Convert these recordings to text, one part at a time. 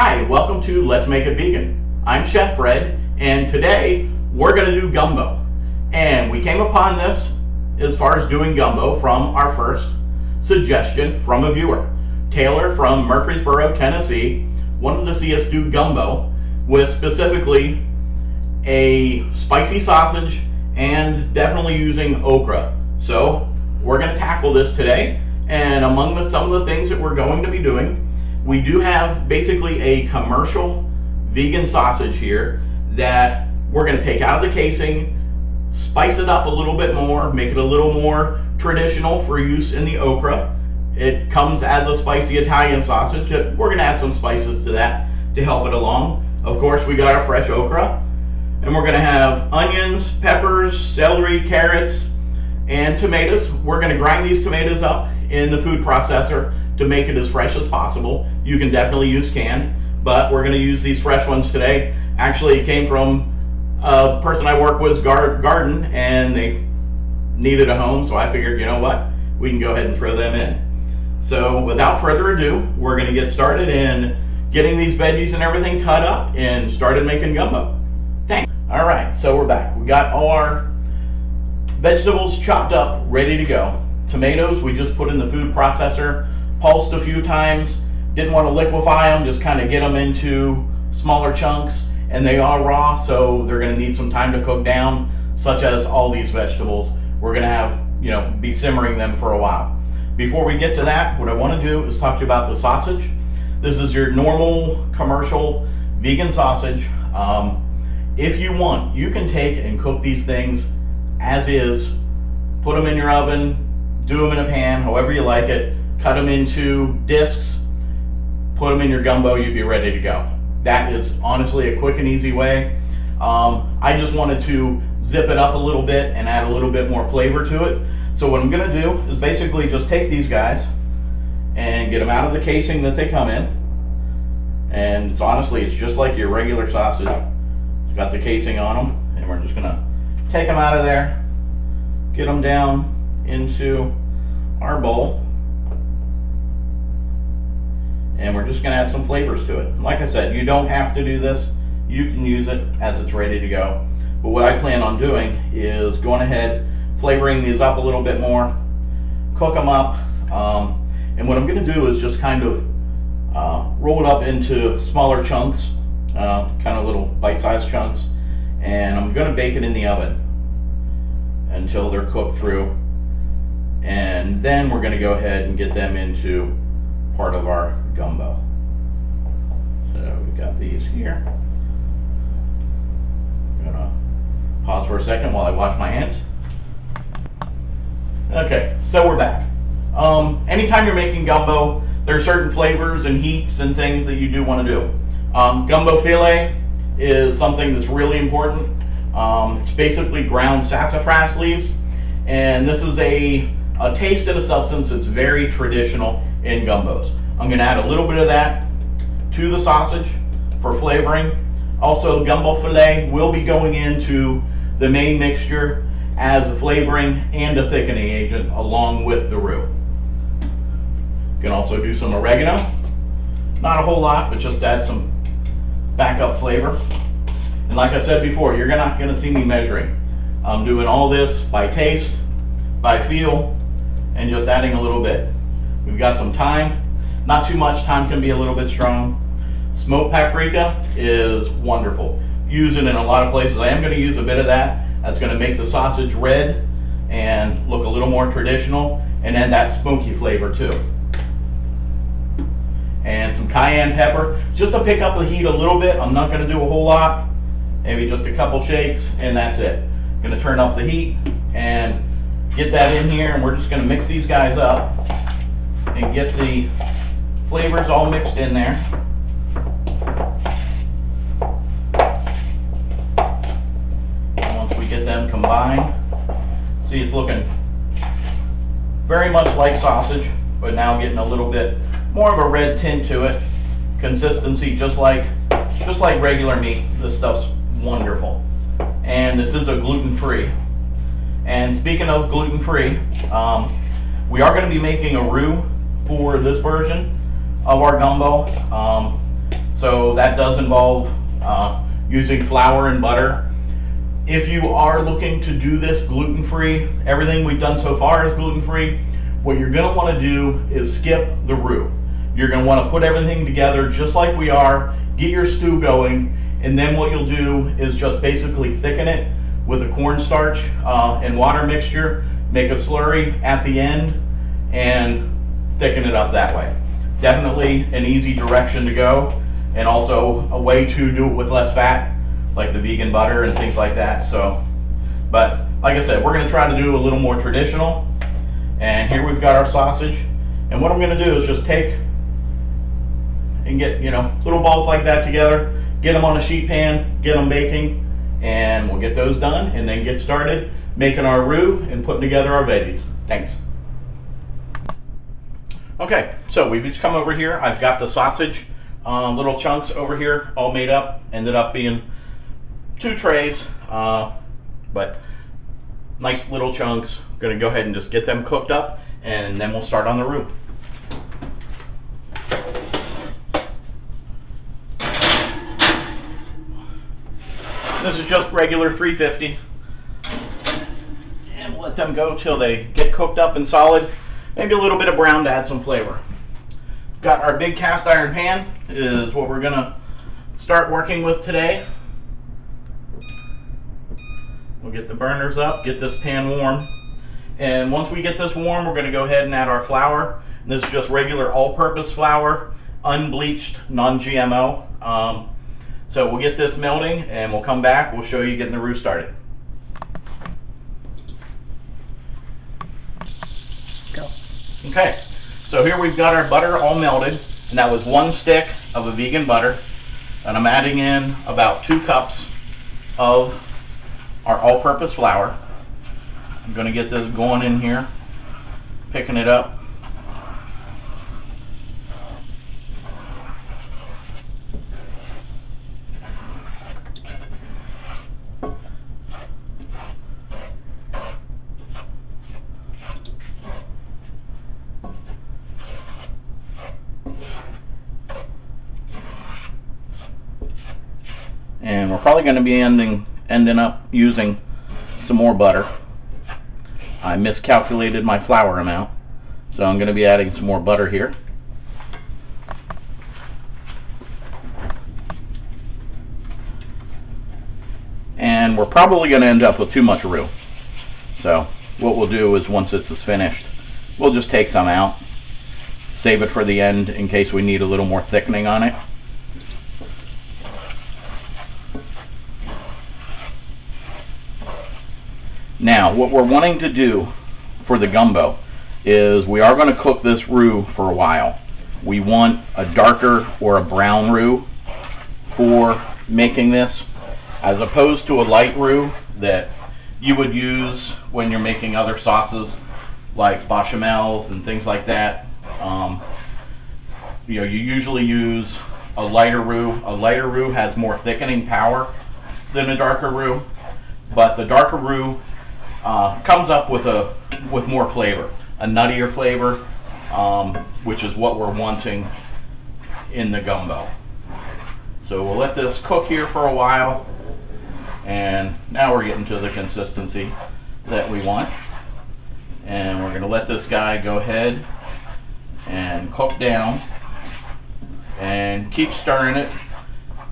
Hi, welcome to Let's Make It Vegan. I'm Chef Fred, and today we're going to do gumbo. And we came upon this as far as doing gumbo from our first suggestion from a viewer. Taylor from Murfreesboro, Tennessee wanted to see us do gumbo with specifically a spicy sausage and definitely using okra. So we're going to tackle this today, and among some of the things that we're going to be doing, we do have basically a commercial vegan sausage here that we're going to take out of the casing, spice it up a little bit more, make it a little more traditional for use in the okra. It comes as a spicy Italian sausage. We're going to add some spices to that to help it along. Of course, we got our fresh okra, and we're going to have onions, peppers, celery, carrots, and tomatoes. We're going to grind these tomatoes up in the food processor to make it as fresh as possible. You can definitely use canned, but we're going to use these fresh ones today. Actually, it came from a person I work with, garden, and they needed a home, so I figured, you know what, we can go ahead and throw them in. So without further ado, we're going to get started in getting these veggies and everything cut up and started making gumbo. Thanks. All right, so we're back. We got all our vegetables chopped up, ready to go. Tomatoes, we just put in the food processor, pulsed a few times, didn't want to liquefy them, just kind of get them into smaller chunks, and they are raw, so they're going to need some time to cook down, such as all these vegetables. We're going to have, be simmering them for a while. Before we get to that, what I want to do is talk to you about the sausage. This is your normal commercial vegan sausage. If you want, you can take and cook these things as is, put them in your oven, do them in a pan, however you like it, cut them into discs, put them in your gumbo, you'd be ready to go. That is honestly a quick and easy way. I just wanted to zip it up a little bit and add a little bit more flavor to it. So what I'm going to do is basically just take these guys and get them out of the casing that they come in. And it's just like your regular sausage. It's got the casing on them, and we're just going to take them out of there, get them down into our bowl, and we're just going to add some flavors to it. Like I said, you don't have to do this. You can use it as it's ready to go. But what I plan on doing is going ahead, flavoring these up a little bit more, cook them up, and what I'm going to do is just kind of roll it up into smaller chunks, kind of little bite-sized chunks, and I'm going to bake it in the oven until they're cooked through, and then we're going to go ahead and get them into part of our gumbo. So we've got these here. I'm gonna pause for a second while I wash my hands. Okay, so we're back. Anytime you're making gumbo, there are certain flavors and heats and things that you do want to do. Gumbo filet is something that's really important. It's basically ground sassafras leaves, and this is a taste and a substance that's very traditional in gumbos. I'm going to add a little bit of that to the sausage for flavoring. Also, gumbo filet will be going into the main mixture as a flavoring and a thickening agent along with the roux. You can also do some oregano. Not a whole lot, but just add some backup flavor. And like I said before, you're not going to see me measuring. I'm doing all this by taste, by feel, and just adding a little bit. We've got some thyme. Not too much. Thyme can be a little bit strong. Smoked paprika is wonderful. Use it in a lot of places. I am going to use a bit of that. That's going to make the sausage red and look a little more traditional, and add that smoky flavor too. And some cayenne pepper, just to pick up the heat a little bit. I'm not going to do a whole lot. Maybe just a couple shakes, and that's it. Going to turn up the heat and get that in here, and we're just going to mix these guys up and get the flavors all mixed in there. And once we get them combined, see, it's looking very much like sausage, but now getting a little bit more of a red tint to it. Consistency just like regular meat. This stuff's wonderful. And this is a gluten-free. And speaking of gluten-free, we are going to be making a roux for this version of our gumbo. So that does involve using flour and butter. If you are looking to do this gluten-free, everything we've done so far is gluten-free. What you're going to want to do is skip the roux. You're going to want to put everything together just like we are, get your stew going, and then what you'll do is just basically thicken it with a cornstarch and water mixture, make a slurry at the end, and thicken it up that way. Definitely an easy direction to go, and also a way to do it with less fat, like the vegan butter and things like that. So, but like I said, we're going to try to do a little more traditional. And here we've got our sausage, and what I'm going to do is just take and get, little balls like that together, get them on a sheet pan, get them baking, and we'll get those done and then get started making our roux and putting together our veggies. Thanks. Okay, so we've just come over here. I've got the sausage little chunks over here all made up. Ended up being 2 trays, but nice little chunks. Going to go ahead and just get them cooked up, and then we'll start on the roux. This is just regular 350, and we'll let them go till they get cooked up and solid. Maybe a little bit of brown to add some flavor. Got our big cast iron pan is what we're gonna start working with today. We'll get the burners up, get this pan warm, and once we get this warm, we're gonna go ahead and add our flour. And this is just regular all-purpose flour, unbleached, non-GMO. So we'll get this melting, and we'll come back. We'll show you getting the roux started. Go. Okay, so here we've got our butter all melted, and that was 1 stick of a vegan butter, and I'm adding in about 2 cups of our all-purpose flour. I'm going to get this going in here, picking it up. And we're probably going to be ending up using some more butter. I miscalculated my flour amount, so I'm going to be adding some more butter here. And we're probably going to end up with too much roux. So what we'll do is once this is finished, we'll just take some out, save it for the end in case we need a little more thickening on it. Now, what we're wanting to do for the gumbo is we are going to cook this roux for a while. We want a darker or a brown roux for making this, as opposed to a light roux that you would use when you're making other sauces like bechamels and things like that. You usually use a lighter roux. A lighter roux has more thickening power than a darker roux, but the darker roux comes up with more flavor, a nuttier flavor, which is what we're wanting in the gumbo. So we'll let this cook here for a while, and now we're getting to the consistency that we want. And we're going to let this guy go ahead and cook down and keep stirring it.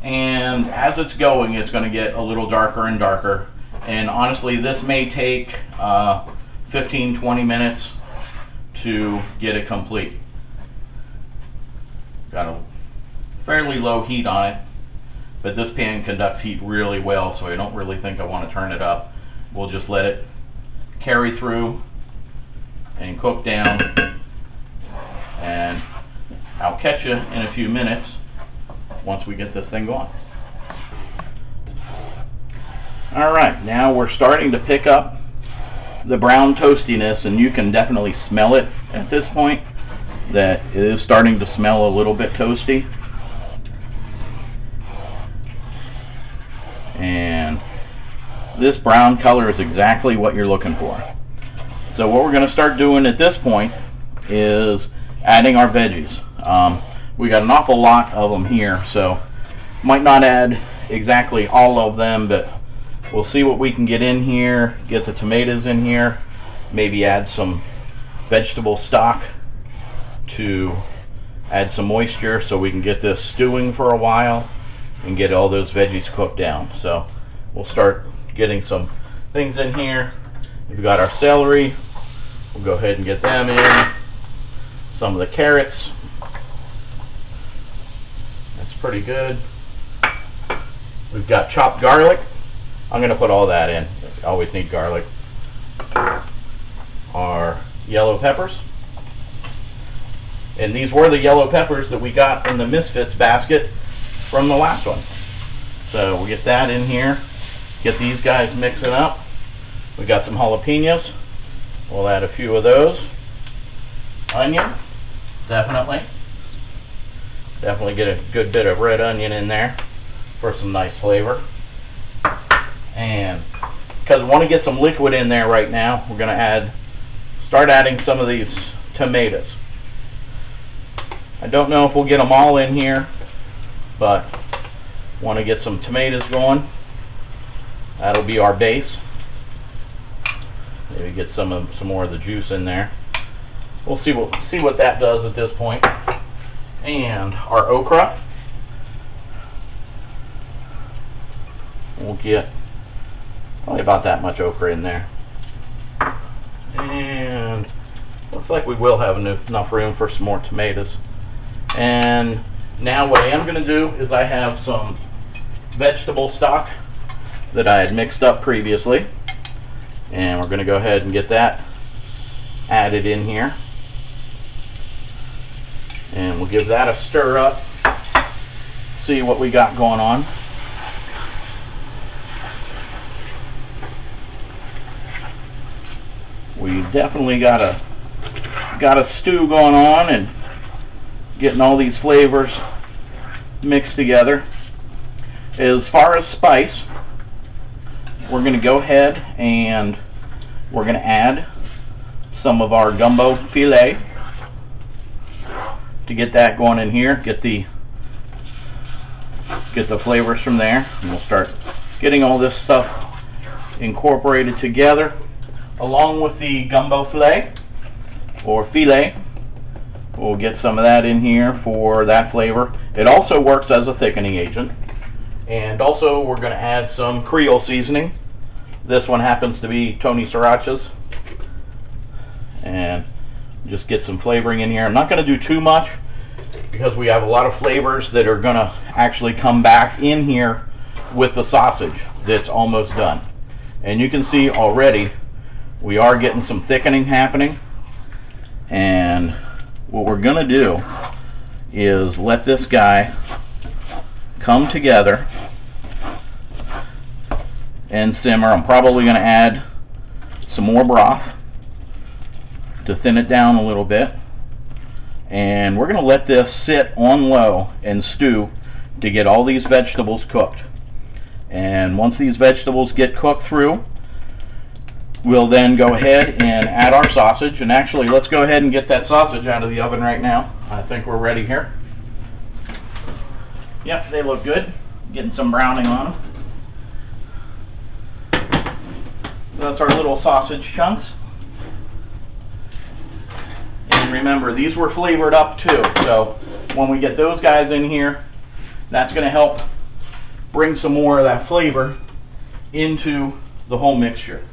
And as it's going, it's going to get a little darker and darker. And honestly, this may take 15-20 minutes to get it complete. Got a fairly low heat on it, but this pan conducts heat really well, so I don't really think I want to turn it up. We'll just let it carry through and cook down, and I'll catch you in a few minutes once we get this thing going. Alright, now we're starting to pick up the brown toastiness, and you can definitely smell it at this point, that it is starting to smell a little bit toasty. And this brown color is exactly what you're looking for. So what we're going to start doing at this point is adding our veggies. We got an awful lot of them here, so might not add exactly all of them, but we'll see what we can get in here. Get the tomatoes in here, maybe add some vegetable stock to add some moisture so we can get this stewing for a while and get all those veggies cooked down. So we'll start getting some things in here. We've got our celery, we'll go ahead and get them in. Some of the carrots, that's pretty good. We've got chopped garlic. I'm going to put all that in. I always need garlic. Our yellow peppers. And these were the yellow peppers that we got in the Misfits basket from the last one. So we'll get that in here. Get these guys mixing up. We got some jalapenos. We'll add a few of those. Onion, definitely. Definitely get a good bit of red onion in there for some nice flavor. And because we want to get some liquid in there right now, we're going to start adding some of these tomatoes. I don't know if we'll get them all in here, but want to get some tomatoes going. That'll be our base. Maybe get some more of the juice in there. We'll see what that does at this point. And our okra. We'll get probably about that much okra in there. And looks like we will have enough room for some more tomatoes. And now what I am going to do is I have some vegetable stock that I had mixed up previously. And we're going to go ahead and get that added in here. And we'll give that a stir up. See what we got going on. We definitely got a stew going on and getting all these flavors mixed together. As far as spice, we're going to go ahead and we're going to add some of our gumbo filet to get that going in here. Get the flavors from there, and we'll start getting all this stuff incorporated together along with the gumbo filet or filet. We'll get some of that in here for that flavor. It also works as a thickening agent. And also we're going to add some Creole seasoning. This one happens to be Tony Sriracha's. And just get some flavoring in here. I'm not going to do too much because we have a lot of flavors that are going to actually come back in here with the sausage that's almost done. And you can see already we are getting some thickening happening. And what we're going to do is let this guy come together and simmer. I'm probably going to add some more broth to thin it down a little bit. And we're going to let this sit on low and stew to get all these vegetables cooked. And once these vegetables get cooked through, we'll then go ahead and add our sausage. And actually, let's go ahead and get that sausage out of the oven right now. I think we're ready here. Yep, they look good. Getting some browning on them. So that's our little sausage chunks. And remember, these were flavored up too. So when we get those guys in here, that's going to help bring some more of that flavor into the whole mixture.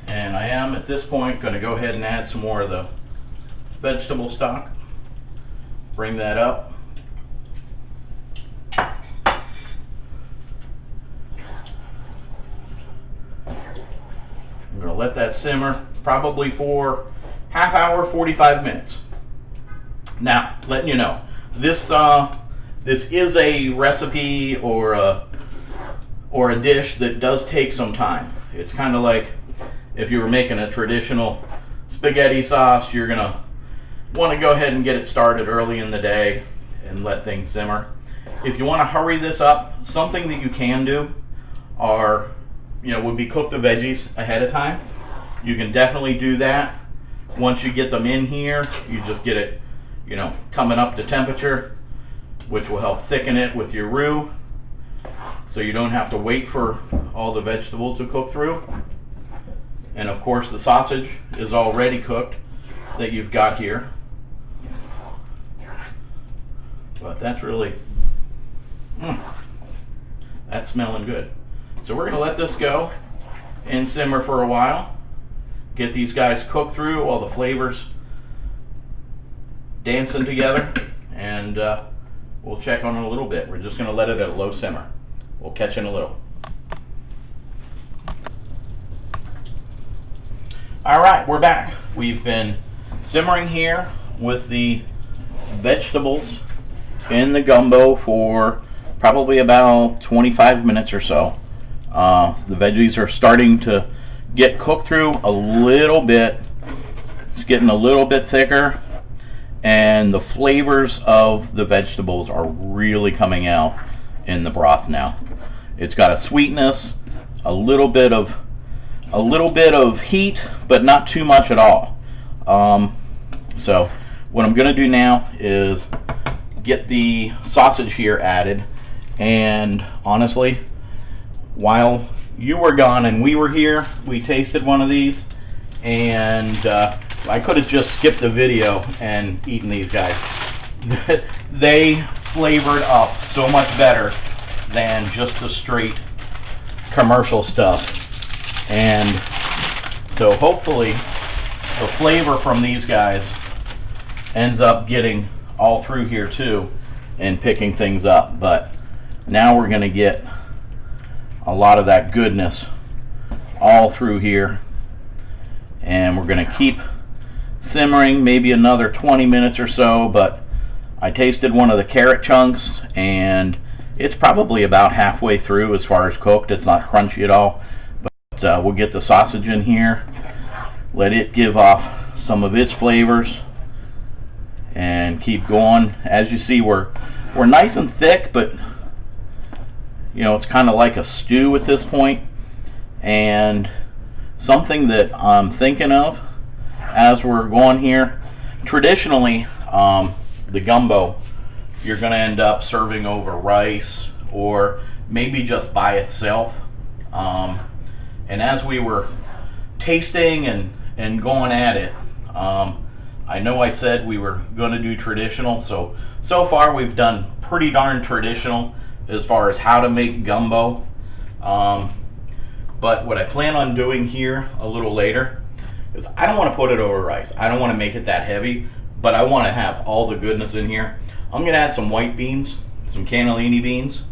And I am at this point going to go ahead and add some more of the vegetable stock. Bring that up. I'm going to let that simmer probably for half hour, 45 minutes. Now, letting you know, this is a recipe or a dish that does take some time. It's kind of like if you were making a traditional spaghetti sauce, you're going to want to go ahead and get it started early in the day and let things simmer. If you want to hurry this up, something that you can do would be cook the veggies ahead of time. You can definitely do that. Once you get them in here, you just get it coming up to temperature, which will help thicken it with your roux, so you don't have to wait for all the vegetables to cook through. And of course the sausage is already cooked that you've got here. But that's really, that's smelling good. So we're going to let this go and simmer for a while. Get these guys cooked through, all the flavors dancing together, and we'll check on it a little bit. We're just going to let it at a low simmer. We'll catch you in a little. Alright, we're back. We've been simmering here with the vegetables in the gumbo for probably about 25 minutes or so. The veggies are starting to get cooked through a little bit. It's getting a little bit thicker, and the flavors of the vegetables are really coming out in the broth now. It's got a sweetness, a little bit of heat, but not too much at all. So what I'm going to do now is get the sausage here added. And honestly, while you were gone and we were here, we tasted one of these, and I could have just skipped the video and eaten these guys. They flavored up so much better than just the straight commercial stuff. And so hopefully the flavor from these guys ends up getting all through here too and picking things up. But now we're going to get a lot of that goodness all through here, and we're going to keep simmering maybe another 20 minutes or so. But I tasted one of the carrot chunks, and it's probably about halfway through as far as cooked. It's not crunchy at all. But we'll get the sausage in here, let it give off some of its flavors, and keep going. As you see, we're nice and thick, but it's kind of like a stew at this point. And something that I'm thinking of as we're going here, traditionally the gumbo you're going to end up serving over rice or maybe just by itself. And as we were tasting and going at it, I know I said we were going to do traditional, so far we've done pretty darn traditional as far as how to make gumbo. But what I plan on doing here a little later is I don't want to put it over rice. I don't want to make it that heavy, but I want to have all the goodness in here. I'm going to add some white beans, some cannellini beans.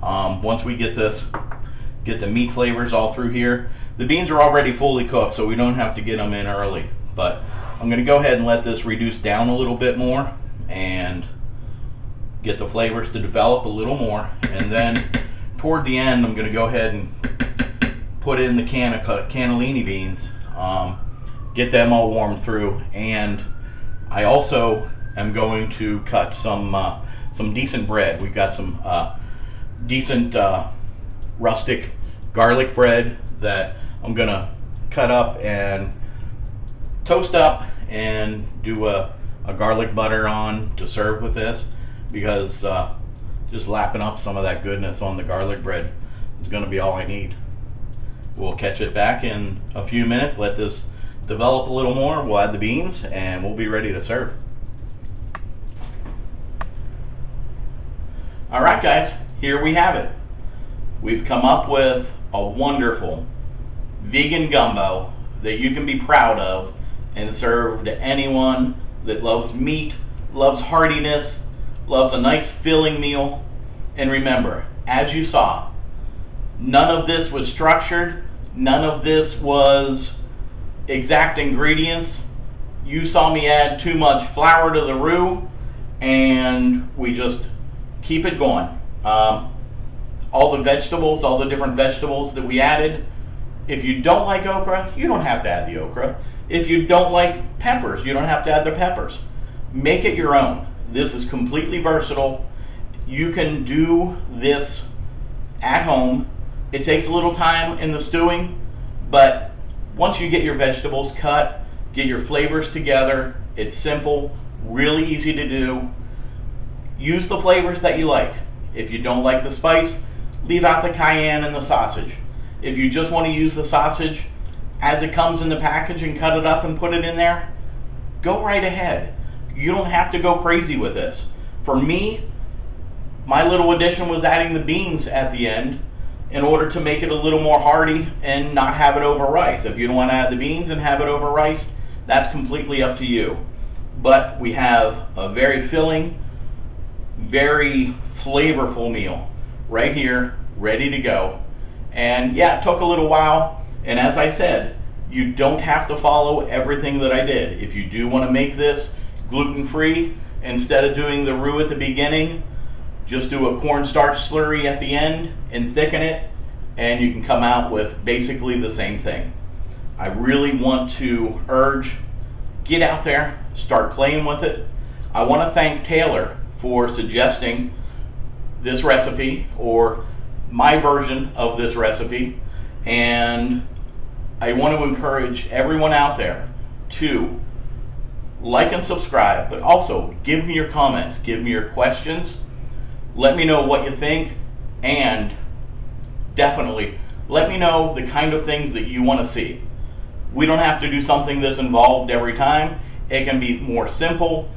Once we get the meat flavors all through here. The beans are already fully cooked, so we don't have to get them in early. But I'm going to go ahead and let this reduce down a little bit more and get the flavors to develop a little more. And then toward the end, I'm going to go ahead and put in the can of cannellini beans, get them all warmed through. And I also am going to cut some decent bread. We've got some decent rustic garlic bread that I'm gonna cut up and toast up and do a garlic butter on to serve with this, because just lapping up some of that goodness on the garlic bread is gonna be all I need. We'll catch it back in a few minutes, let this develop a little more, we'll add the beans, and we'll be ready to serve. Alright guys, here we have it. We've come up with a wonderful vegan gumbo that you can be proud of and serve to anyone that loves meat, loves heartiness, loves a nice filling meal. And remember, as you saw, none of this was structured, none of this was exact ingredients. You saw me add too much flour to the roux, and we just keep it going. All the vegetables, all the different vegetables that we added. If you don't like okra, you don't have to add the okra. If you don't like peppers, you don't have to add the peppers. Make it your own. This is completely versatile. You can do this at home. It takes a little time in the stewing, but once you get your vegetables cut, get your flavors together, it's simple, Really easy to do. Use the flavors that you like. If you don't like the spice, leave out the cayenne and the sausage. If you just want to use the sausage as it comes in the package and cut it up and put it in there, go right ahead. You don't have to go crazy with this. For me, my little addition was adding the beans at the end in order to make it a little more hearty and not have it over rice. If you don't want to add the beans and have it over rice, that's completely up to you. But we have a very filling, very flavorful meal right here, ready to go. And yeah, it took a little while, and as I said, you don't have to follow everything that I did. If you do want to make this gluten-free, instead of doing the roux at the beginning, just do a cornstarch slurry at the end and thicken it, and you can come out with basically the same thing. I really want to urge, get out there, start playing with it. I want to thank Taylor for suggesting this recipe, or my version of this recipe, and I want to encourage everyone out there to like and subscribe, but also give me your comments, give me your questions, let me know what you think, and definitely let me know the kind of things that you want to see. We don't have to do something this involved every time. It can be more simple,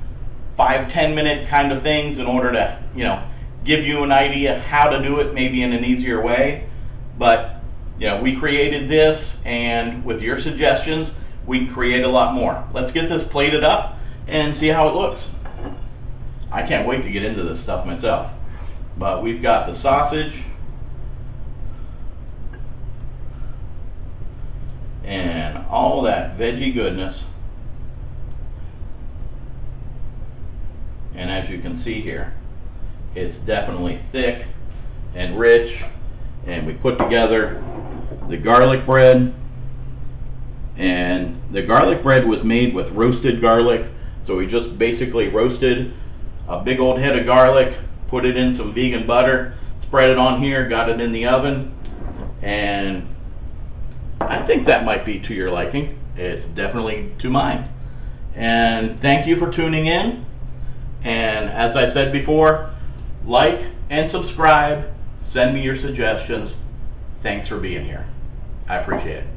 5-10 minute kind of things in order to, give you an idea how to do it maybe in an easier way. But we created this, and with your suggestions we can create a lot more. Let's get this plated up and see how it looks. I can't wait to get into this stuff myself. But we've got the sausage and all that veggie goodness, and as you can see here, it's definitely thick and rich. And we put together the garlic bread, and the garlic bread was made with roasted garlic. So we just basically roasted a big old head of garlic, put it in some vegan butter, spread it on here, got it in the oven, and I think that might be to your liking. It's definitely to mine. And thank you for tuning in, and as I said before, like and subscribe, send me your suggestions. Thanks for being here. I appreciate it.